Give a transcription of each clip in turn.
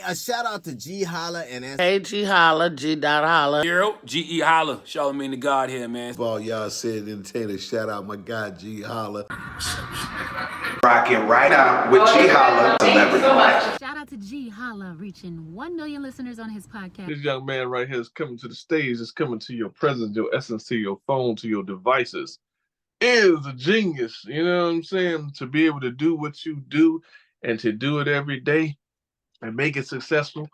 A shout out to Ge.Holla and Hey, GeHolla, G.Holla. Ge.Holla. Shout me to God here, man. All y'all said entertainer, shout out my guy Ge.Holla. Rocking right now with Ge.Holla, Celebrity Life. Shout out to Ge.Holla reaching 1 million listeners on his podcast. This young man right here is coming to the stage, is coming to your presence, your essence, to your phone, to your devices. Is a genius, you know what I'm saying? To be able to do what you do and to do it every day and make it successful,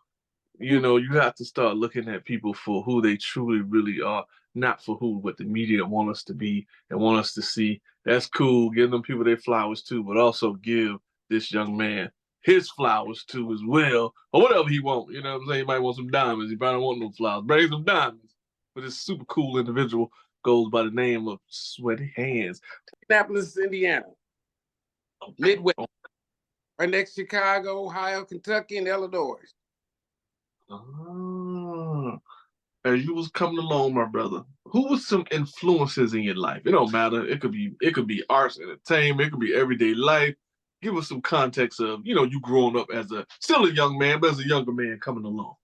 you know, you have to start looking at people for who they truly really are, not for what the media want us to be and want us to see. That's cool. Give them people their flowers too, but also give this young man his flowers too as well, or whatever he want. You know what I'm saying? He might want some diamonds. He probably don't want no flowers. Bring some diamonds. But this super cool individual goes by the name of Sweaty Hands. Indianapolis, Indiana. Midwest. Right next to Chicago, Ohio, Kentucky, and Illinois. As you was coming along, my brother, who was some influences in your life? It don't matter. It could be arts, entertainment. It could be everyday life. Give us some context of, you know, you growing up as still a young man, but as a younger man coming along.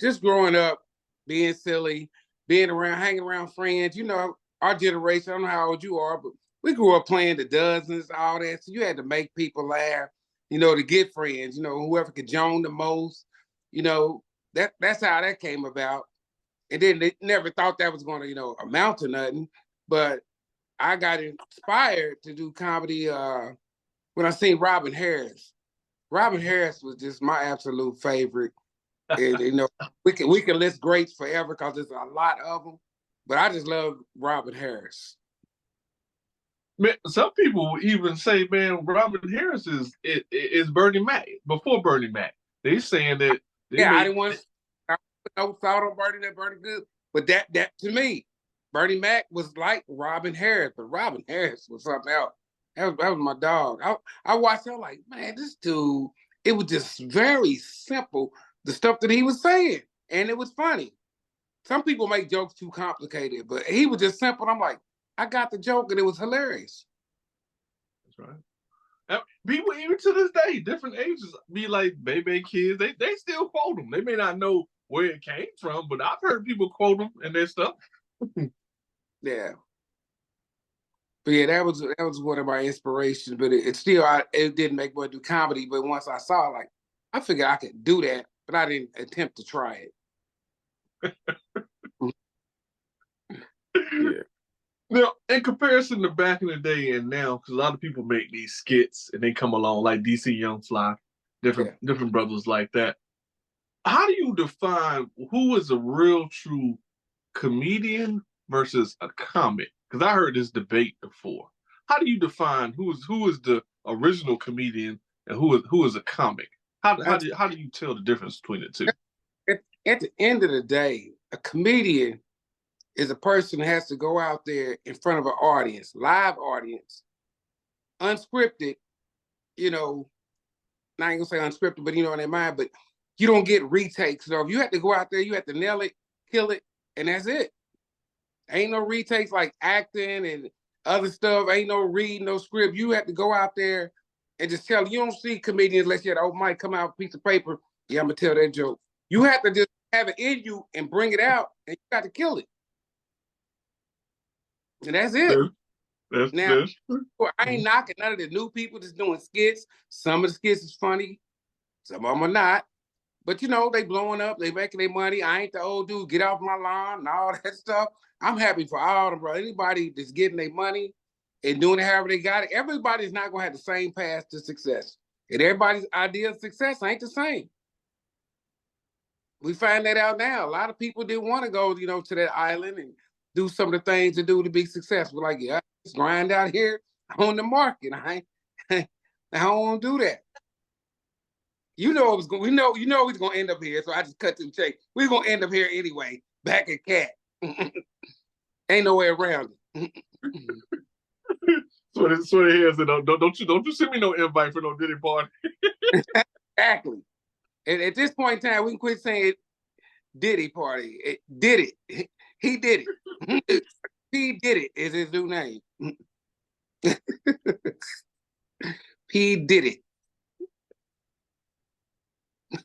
Just growing up, being silly, being around, hanging around friends. You know, our generation, I don't know how old you are, but we grew up playing the dozens, all that. So you had to make people laugh, you know, to get friends, you know, whoever could join the most, you know, that's how that came about. And then they never thought that was going to, you know, amount to nothing. But I got inspired to do comedy when I seen Robin Harris. Robin Harris was just my absolute favorite. And, you know, we can list greats forever because there's a lot of them. But I just love Robin Harris. Man, some people even say, man, Robin Harris is Bernie Mac, before Bernie Mac. They saying that. I didn't want to thought on Bernie that Bernie good. But that to me, Bernie Mac was like Robin Harris, but Robin Harris was something else. That was my dog. I watched it, like, man, this dude, it was just very simple, the stuff that he was saying. And it was funny. Some people make jokes too complicated, but he was just simple. I'm like, I got the joke, and it was hilarious. That's right. People, even to this day, different ages, be like baby kids, they still quote them. They may not know where it came from, but I've heard people quote them and their stuff. Yeah. But yeah, that was one of my inspirations. But it didn't make me do comedy. But once I saw, like, I figured I could do that, but I didn't attempt to try it. Yeah. Now, in comparison to back in the day and now, because a lot of people make these skits and they come along like DC Young Fly, different brothers like that. How do you define who is a real true comedian versus a comic? Because I heard this debate before. How do you define who is the original comedian and who is a comic? How do you tell the difference between the two? At the end of the day, a comedian is a person who has to go out there in front of an audience, live audience, unscripted, you know, I ain't gonna say unscripted, but you know what I mean, but you don't get retakes. So if you have to go out there, you have to nail it, kill it, and that's it. Ain't no retakes like acting and other stuff. Ain't no reading, no script. You have to go out there and just tell. You don't see comedians unless you had an open mic, come out with a piece of paper. Yeah, I'm gonna tell that joke. You have to just have it in you and bring it out, and you got to kill it. And that's it. Now, I ain't knocking none of the new people that's doing skits. Some of the skits is funny. Some of them are not. But, you know, they blowing up. They making their money. I ain't the old dude. Get off my lawn and all that stuff. I'm happy for all of them, bro. Anybody that's getting their money and doing it however they got it, everybody's not going to have the same path to success. And everybody's idea of success ain't the same. We find that out now. A lot of people didn't want to go, you know, to that island and do some of the things to do to be successful. Like, yeah, I just grind out here on the market. I don't want to do that. You know it was going. We know he's going to end up here. So I just cut to the chase. We're going to end up here anyway. Back at Cat. Ain't no way around it. So it is. Don't you send me no invite for no Diddy party. Exactly. And at this point in time, we can quit saying Diddy party. It did it. He did it. P did it is his new name. P did it.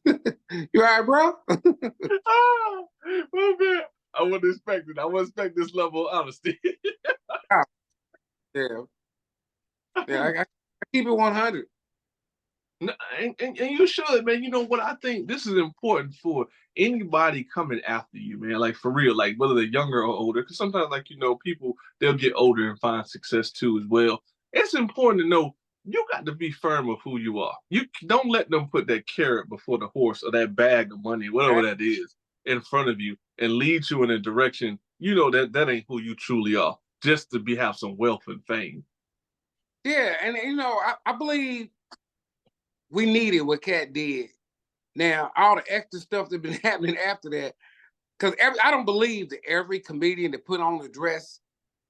You all right, bro? Oh, well, man, I wouldn't expect it. I wouldn't expect this level of honesty. Yeah. Yeah, I keep it 100. No, and you should, man. You know what? I think this is important for anybody coming after you, man. Like for real, like whether they're younger or older. Because sometimes, like people they'll get older and find success too as well. It's important to know you got to be firm of who you are. You don't let them put that carrot before the horse or that bag of money, whatever that is, in front of you and lead you in a direction you know that ain't who you truly are. Just to have some wealth and fame. Yeah, and I believe we needed what Cat did. Now, all the extra stuff that's been happening after that, because I don't believe that every comedian that put on a dress,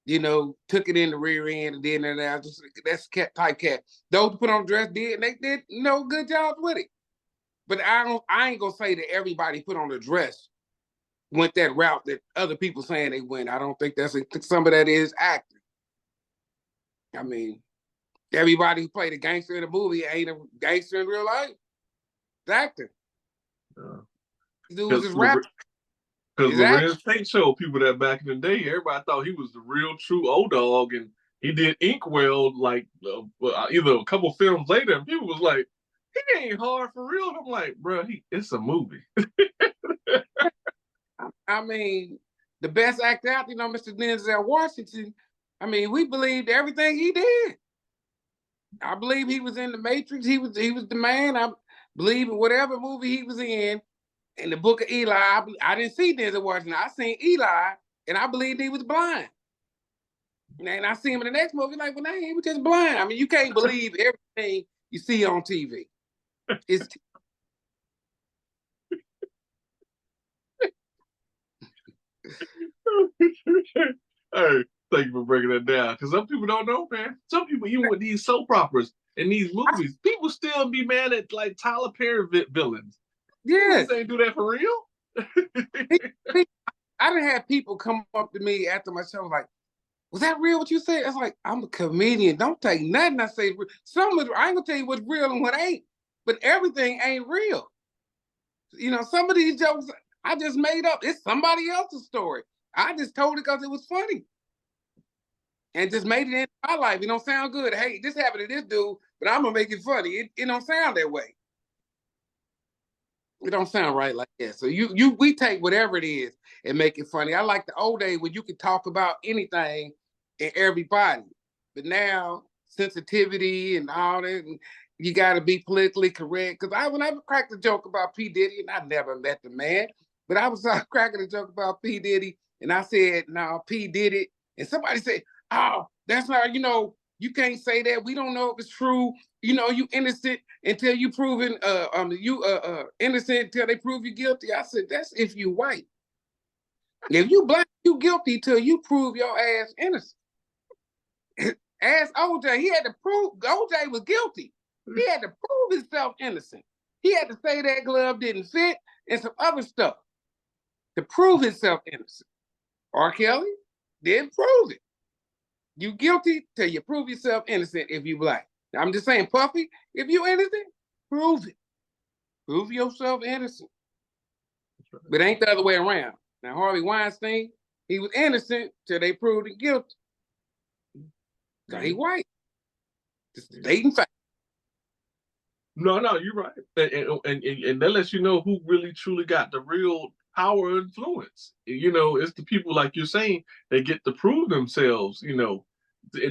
took it in the rear end and did that. That's type Cat. Those who put on a dress did, and they did good jobs with it. But I ain't gonna say that everybody put on a dress went that route that other people saying they went. I don't think some of that is acting. I mean, everybody who played a gangster in a movie ain't a gangster in real life. It's acting. Dude was just rapping. Because Lorenz Tate showed people that back in the day, everybody thought he was the real true O-Dog, and he did Inkwell like either a couple films later, and people was like, he ain't hard for real. And I'm like, bro, it's a movie. I mean, the best actor out, Mr. Denzel Washington. I mean, we believed everything he did. I believe he was in The Matrix. He was the man. I believe in whatever movie he was in the Book of Eli. I didn't see Denzel Washington. I seen Eli, and I believed he was blind. And I see him in the next movie, like, well, he was just blind. I mean, you can't believe everything you see on TV. It's Hey, thank you for breaking that down. Because some people don't know, man. Some people, even with these soap operas and these movies, people still be mad at like Tyler Perry villains. Yeah, they do that for real. I done had people come up to me after my show like, "Was that real? What you said?" It's like, I'm a comedian. Don't take nothing I say. I ain't gonna tell you what's real and what ain't. But everything ain't real. Some of these jokes I just made up. It's somebody else's story. I just told it because it was funny. And just made it in my life. It don't sound good. Hey, this happened to this dude, but I'm gonna make it funny. It don't sound that way. It don't sound right like that. So we take whatever it is and make it funny. I like the old days when you could talk about anything and everybody. But now sensitivity and all that, and you got to be politically correct. Because when I cracked a joke about P. Diddy, and I never met the man, but I was cracking a joke about P. Diddy, and I said, "No, P did it," and somebody said, "Oh, that's not. You can't say that. We don't know if it's true. You innocent until you proven innocent until they prove you guilty." I said, "That's if you white. If you black, you guilty till you prove your ass innocent." Ask OJ, he had to prove OJ was guilty. He had to prove himself innocent. He had to say that glove didn't fit and some other stuff to prove himself innocent. R. Kelly didn't prove it. You guilty till you prove yourself innocent if you black. I'm just saying, Puffy, if you innocent, prove it. Prove yourself innocent. But it ain't the other way around. Now, Harvey Weinstein, he was innocent till they proved him guilty. Because he white. Just stating fact. No, you're right. And that lets you know who really truly got the real power and influence. It's the people, like you're saying, they get to prove themselves, in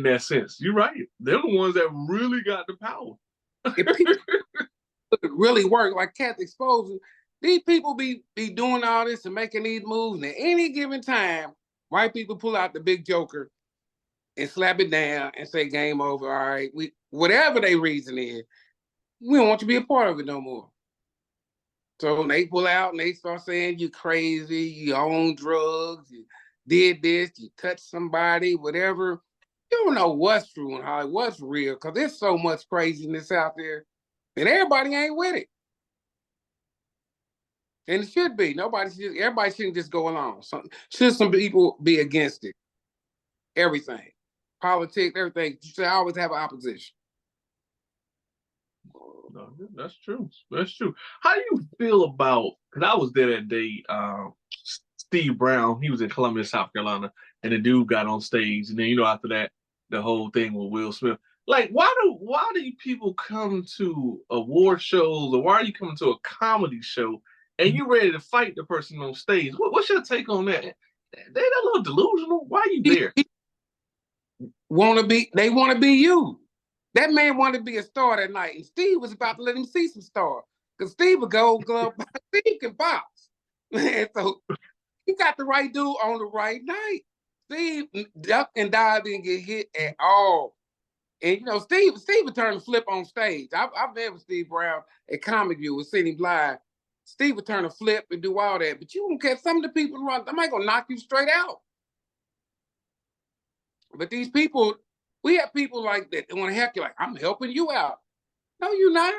that sense. You're right. They're the ones that really got the power. If people really work, like Cat exposing, these people be doing all this and making these moves, and at any given time, white people pull out the big joker and slap it down and say game over. All right, whatever their reason is, we don't want you to be a part of it no more. So they pull out and they start saying you crazy, you own drugs, you did this, you touched somebody, whatever. You don't know what's true and what's real, because there's so much craziness out there, and everybody ain't with it. And it should be. Everybody shouldn't just go along. Some people be against it? Everything. Politics, everything. You should always have an opposition. No, that's true. That's true. How do you feel about? Because I was there that day. Steve Brown, he was in Columbia, South Carolina, and the dude got on stage, and then after that, the whole thing with Will Smith. Like, why do people come to award shows, or why are you coming to a comedy show and you ready to fight the person on stage? What's your take on that? They a little delusional. Why are you there? They want to be you. That man wanted to be a star that night, and Steve was about to let him see some star. Because Steve a Gold Glove, Steve can box. Man, so he got the right dude on the right night. Steve ducked and dived, didn't get hit at all. And Steve would turn the flip on stage. I've been with Steve Brown at Comic View with City Live. Steve would turn a flip and do all that. But you won't catch some of the people around, they might gonna knock you straight out. But these people, we have people like that want to help you, like, I'm helping you out. No, you're not.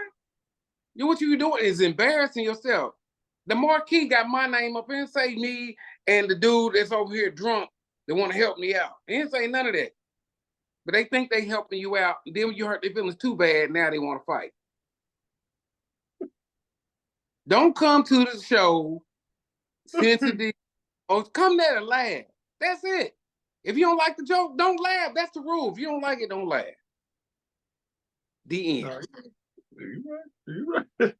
What you're doing is embarrassing yourself. The marquee got my name up and say me and the dude that's over here drunk that want to help me out. They didn't say none of that. But they think they helping you out. And then when you hurt their feelings too bad, now they want to fight. Don't come to the show sensitive. Or come there to laugh. That's it. If you don't like the joke, don't laugh. That's the rule. If you don't like it, don't laugh. The end. You're right.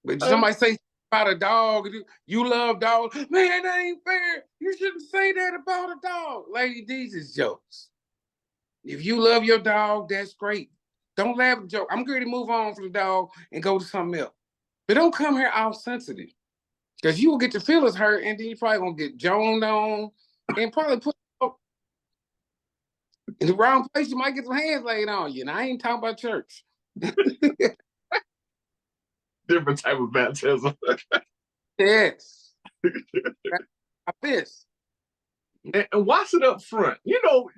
But somebody say about a dog, you love dogs. Man, that ain't fair. You shouldn't say that about a dog. Lady, these is jokes. If you love your dog, that's great. Don't laugh at the joke. I'm going to move on from the dog and go to something else. But don't come here all sensitive. Because you will get your feelings hurt, and then you're probably going to get joned on and probably put in the wrong place. You might get some hands laid on you. And I ain't talking about church. Different type of baptism. Yes. This. And watch it up front.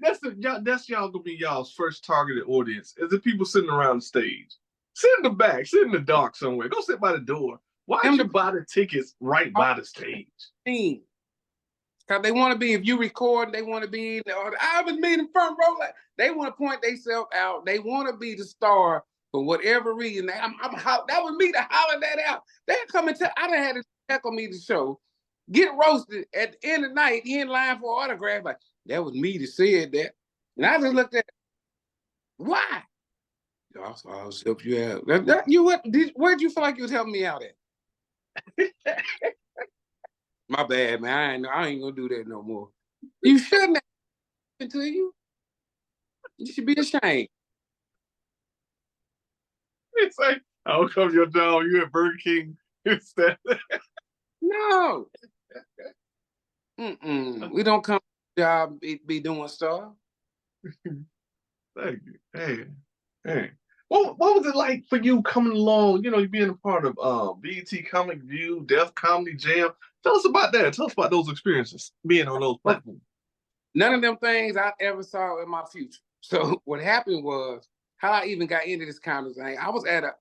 That's y'all gonna be y'all's first targeted audience. Is the people sitting around the stage. Sit in the back, sit in the dark somewhere. Go sit by the door. Why don't you buy the tickets right by the stage? Because they want to be, if you record, they want to be, I was me in the front row. They want to point themselves out. They want to be the star for whatever reason. That was me to holler that out. They're coming to, I done had to heckle me the show. Get roasted at the end of the night, he in line for an autograph. Like, that was me that said that. And I just looked at, why? I was help you out. Where'd you feel like you was helping me out at? My bad, man. I ain't gonna do that no more. You shouldn't have to you. You should be ashamed. It's like, how come your dog? You at Burger King instead? No. We don't come to the job be doing stuff. Thank you. Hey. What was it like for you coming along? You being a part of BET Comic View, Def Comedy Jam. Tell us about that. Tell us about those experiences, being on those platforms. None of them things I ever saw in my future. So what happened was how I even got into this comedy thing. I was at an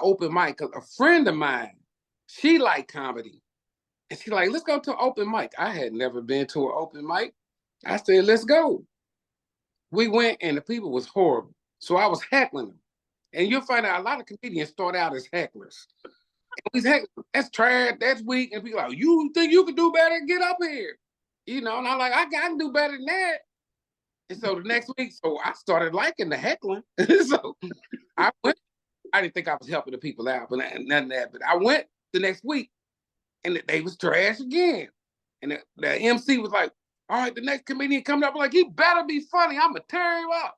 open mic because a friend of mine, she liked comedy. And she like, let's go to an open mic. I had never been to an open mic. I said, let's go. We went and the people was horrible. So I was heckling them. And you'll find out a lot of comedians start out as hecklers. And these hecklers, that's trash, that's weak. And people like, you think you can do better? Get up here. And I'm like, I can do better than that. And so the next week, so I started liking the heckling. So I went. I didn't think I was helping the people out, but none of that. But I went the next week. And they was trash again. And the MC was like, all right, the next comedian coming up, like, he better be funny. I'm going to tear him up.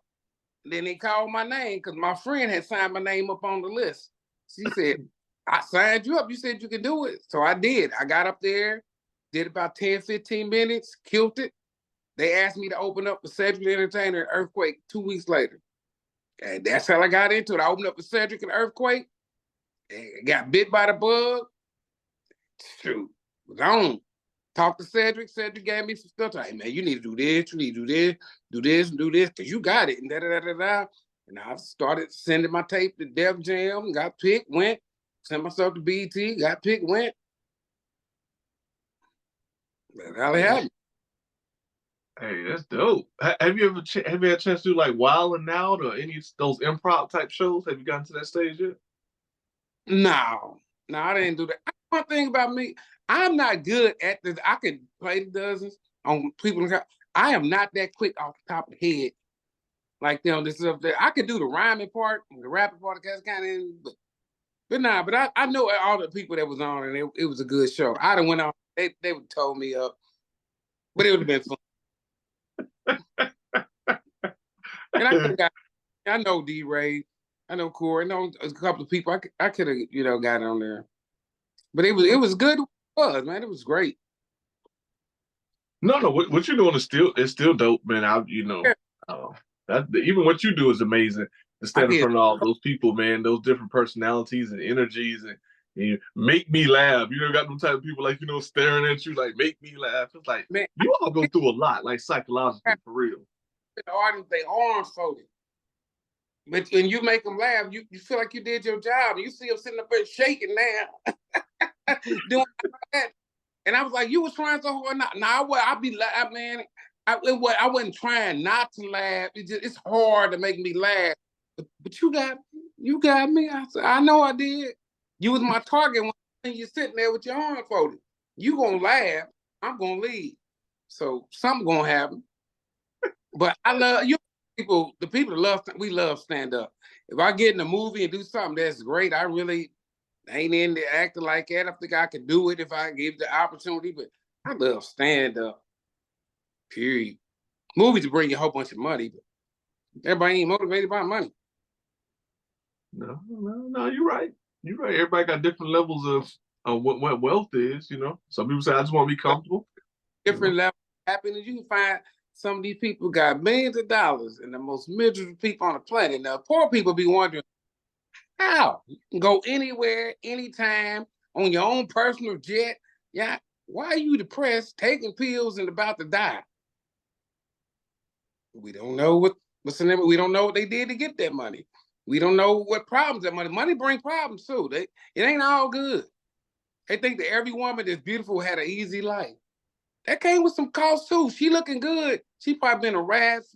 And then he called my name because my friend had signed my name up on the list. She said, I signed you up. You said you could do it. So I did. I got up there, did about 10, 15 minutes, killed it. They asked me to open up for Cedric the Entertainer and Earthquake 2 weeks later. And that's how I got into it. I opened up for Cedric and Earthquake. And got bit by the bug. Shoot, was on. Talked to Cedric. Cedric gave me some stuff. Hey, man, you need to do this. You need to do this, do this, and do this, because you got it. And da-da-da-da-da. And I started sending my tape to Def Jam. Got picked, went. Sent myself to BET. Got picked, went. That's how it happened. Hey, that's dope. Have you ever have you had a chance to do like Wild and Out or any of those improv type shows? Have you gotten to that stage yet? No, no, I didn't do that. One thing about me, I'm not good at this. I could play the dozens on people. I am not that quick off the top of the head like them. This stuff that I could do the rhyming part, the rapping part, that's kind of. But nah, but I know all the people that was on, and it was a good show. I'd have went on. They would have told me up, but it would have been fun. And I know D-Ray, I know Corey, I know a couple of people. I could have got on there, but it was good. It was, man. It was great. No, what you're doing is still dope, man. That even what you do is amazing. To stand in front of all those people, man, those different personalities and energies, and you make me laugh. You know, got them type of people like staring at you like make me laugh. It's like, man, you all go through a lot, like psychologically for real. The artists, they arms folded. But when you make them laugh, you feel like you did your job. You see them sitting up there shaking now, doing that. And I was like, you was trying so hard. I'd be laughing, man. I wasn't trying not to laugh. It's hard to make me laugh. But you got me. I said, I know I did. You was my target when you're sitting there with your arms folded. You gonna laugh. I'm gonna leave. So something gonna happen. But I love you people. The people that love stand up. If I get in a movie and do something that's great, I really ain't into acting like that. I think I could do it if I give the opportunity. But I love stand up. Period. Movies bring you a whole bunch of money, but everybody ain't motivated by money. No, you're right. You're right. Everybody got different levels of what wealth is. Some people say I just want to be comfortable. Different levels of happiness. You can find some of these people got millions of dollars and the most miserable people on the planet. Now, poor people be wondering how you can go anywhere, anytime on your own personal jet. Yeah, why are you depressed, taking pills, and about to die? We don't know what's the name. We don't know what they did to get that money. We don't know what problems that money bring problems too. It ain't all good. They think that every woman that's beautiful had an easy life. That came with some cost too. She looking good. She probably been harassed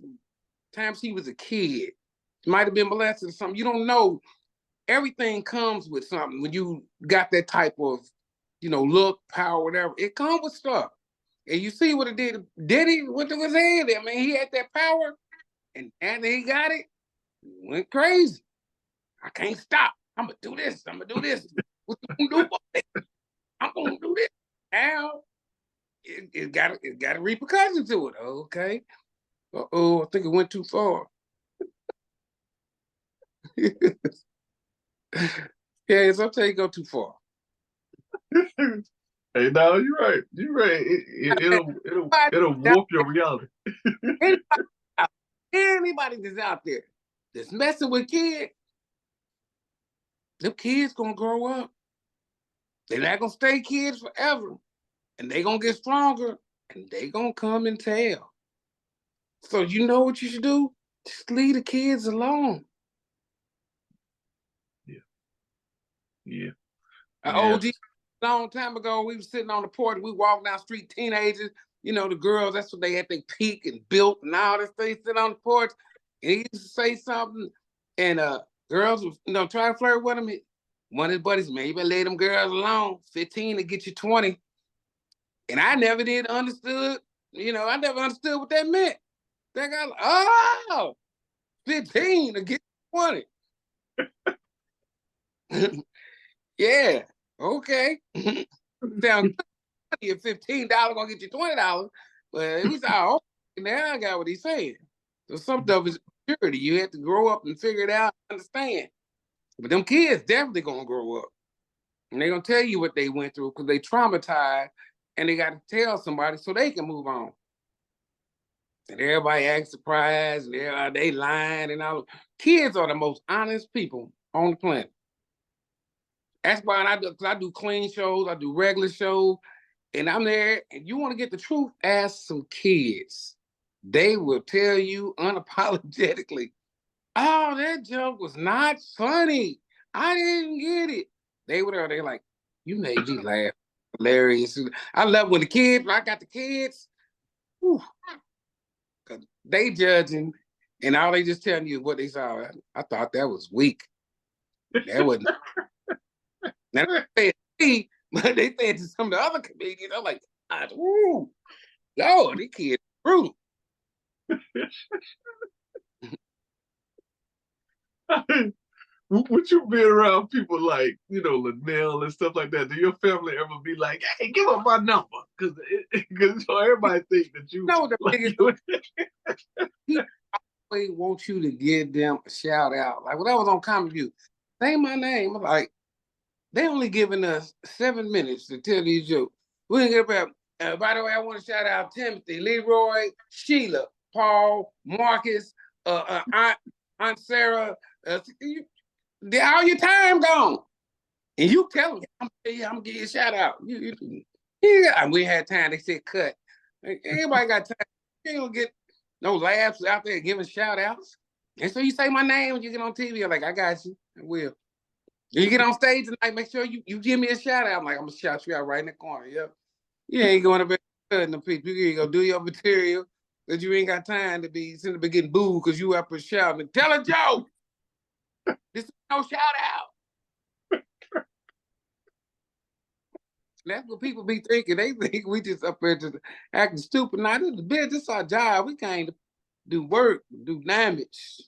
time she was a kid. She might have been molested or something. You don't know. Everything comes with something when you got that type of, look, power, whatever. It comes with stuff. And you see what it did. Diddy went to his head. I mean, he had that power, and after he got it, he went crazy. I can't stop. I'm gonna do this. I'm gonna do this. What you gonna do? I'm gonna do this. Now it got a repercussion to it. Okay. I think it went too far. Yeah, sometimes you go too far. Hey, no, you're right. You're right. It'll warp your reality. Anybody that's out there that's messing with kids, them kids gonna grow up. They're not gonna stay kids forever, and they gonna get stronger, and they gonna come and tell. So you know what you should do? Just leave the kids alone. Yeah. An OG long time ago, we were sitting on the porch, we walked down the street, teenagers, the girls, that's what they had, they peak and built and all this. They sit on the porch, and he used to say something, and girls would, try to flirt with him. One of his buddies, man, you better let them girls alone. 15 to get you 20. And I never did understood, I never understood what that meant. That guy, oh, 15 to get 20. Yeah, okay. Sound good. $15 gonna get you $20, but he's all now I got what he's saying. So some stuff is purity. You have to grow up and figure it out, understand. But them kids definitely gonna grow up, and they're gonna tell you what they went through because they traumatized, and they got to tell somebody so they can move on. And everybody acts surprised, and they lying and all. Kids are the most honest people on the planet. That's why I do clean shows, I do regular shows, and I'm there, and you want to get the truth, ask some kids. They will tell you unapologetically, oh, that joke was not funny. I didn't get it. They're like, you made me laugh. Hilarious. I love when I got the kids. Whew, they judging, and all they just telling you what they saw. I thought that was weak. That wasn't. Now they said to me, but they said to some of the other comedians, I'm like, ooh, Lord, these kids brutal. Would you be around people like, Linnell and stuff like that? Do your family ever be like, hey, give up my number? Because everybody think that you... No, the like, biggest... He always wants you to give them a shout out. Like when I was on Comedy View, say my name. I'm like, they only giving us 7 minutes to tell these jokes. We didn't get about... by the way, I want to shout out Timothy, Leroy, Sheila, Paul, Marcus, Aunt Sarah. All your time gone. And you tell me, I'm gonna give you a shout out. Yeah, we had time. They said cut. Everybody got time. You ain't gonna get no laughs out there giving shout outs. And so you say my name when you get on TV. I'm like, I got you. I will. You get on stage tonight, make sure you give me a shout out. I'm like, I'm gonna shout you out right in the corner. Yep. You ain't going to be cutting the people. You go do your material, but you ain't got time to be sitting there getting booed because you up and shouting. Tell a joke. This is no shout out. That's what people be thinking. They think we just up there just acting stupid. Now, this is the business. This is our job. We came to do work, do damage.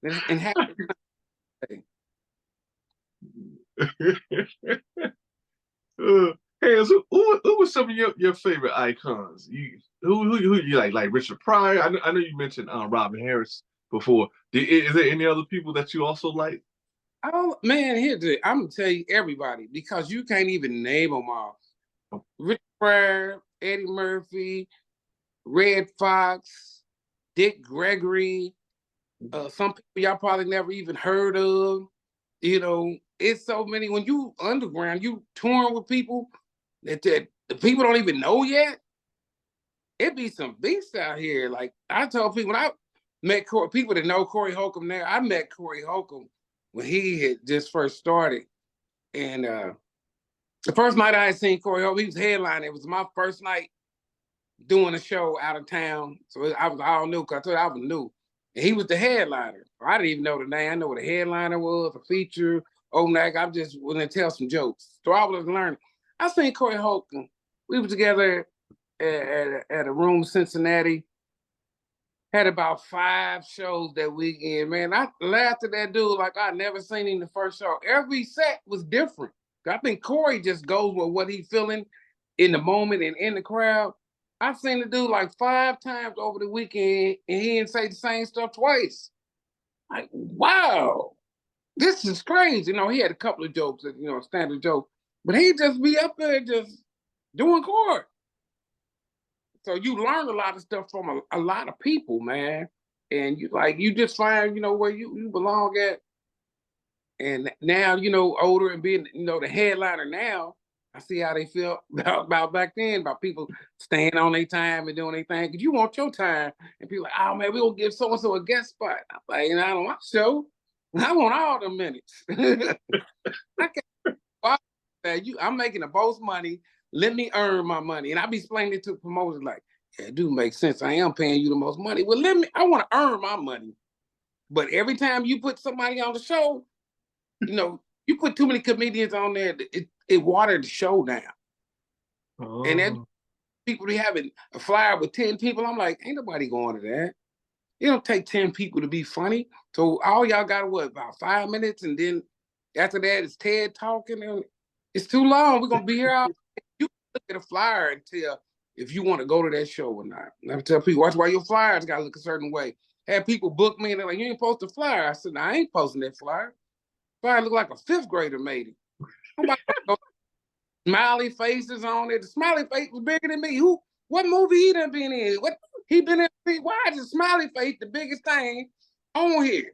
and have Hey, so who were some of your favorite icons? Who you like Richard Pryor? I know you mentioned Robin Harris before. Is there any other people that you also like? Oh man, I'm gonna tell you everybody because you can't even name them all. Richard Pryor, Eddie Murphy, Red Fox, Dick Gregory, some people y'all probably never even heard of. It's so many. When you underground, you touring with people that the people don't even know yet. It be some beasts out here. Like I told people, when I met people that know Corey Holcomb now, I met Corey Holcomb when he had just first started. And the first night I had seen Corey Holcomb, he was headlining. It was my first night doing a show out of town. So I was all new because I told you I was new. And he was the headliner. I didn't even know the name. I know what a headliner was, a feature, opening. I just wanted to tell some jokes. So I was learning. I seen Corey Holcomb. We were together at a room in Cincinnati. Had about 5 shows that weekend. Man, I laughed at that dude like I never seen him the first show. Every set was different. I think Corey just goes with what he's feeling in the moment and in the crowd. I've seen the dude like 5 times over the weekend, and he didn't say the same stuff twice. Like, wow, this is crazy. He had a couple of jokes, standard jokes, but he just be up there just doing Corey. So you learn a lot of stuff from a lot of people, man. And you just find, where you belong at. And now, older and being, the headliner now, I see how they feel about back then, about people staying on their time and doing their thing. Because you want your time. And people like, oh, man, we're going to give so-and-so a guest spot. I'm like, I don't want show. I want all the minutes. I'm making the most money. Let me earn my money. And I be explaining it to promoters like, yeah, it do make sense. I am paying you the most money. Well, I want to earn my money. But every time you put somebody on the show, you put too many comedians on there, it watered the show down. Oh. And then people be having a flyer with 10 people. I'm like, ain't nobody going to that. It don't take 10 people to be funny. So all y'all got about 5 minutes, and then after that it's Ted talking. And it's too long. We're gonna be here all. You look at a flyer and tell if you want to go to that show or not. And I tell people, that's why your flyers gotta look a certain way. Had people book me and they're like, you ain't post a flyer. I said, no, I ain't posting that flyer. Flyer look like a 5th grader made it. I'm about to go. Smiley faces on it. The smiley face was bigger than me. What movie he done been in? What he been in? Why is the smiley face the biggest thing on here?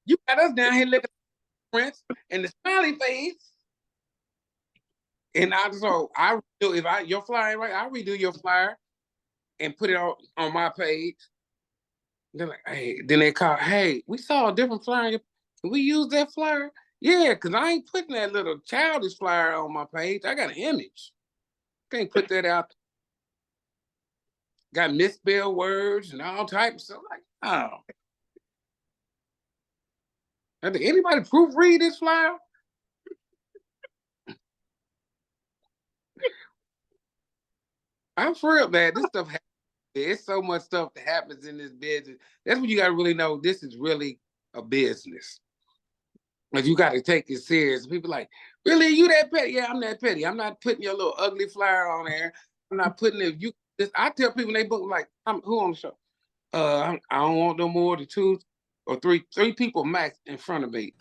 You got us down here looking at Prince and the smiley face. And if your flyer right, I'll redo your flyer and put it on my page. They're like, hey, then they call, hey, we saw a different flyer. Can we use that flyer? Yeah, because I ain't putting that little childish flyer on my page. I got an image. Can't put that out. Got misspelled words and all types of stuff. Like, oh. Did anybody proofread this flyer? I'm for real, man. This stuff happens. It's so much stuff that happens in this business. That's when you got to really know this is really a business. But you got to take it serious. People like, really, you that petty? Yeah, I'm that petty. I'm not putting your little ugly flyer on there. I'm not putting it. I tell people when they book, like, who on the show? I don't want no more than 2 or 3 people max in front of me.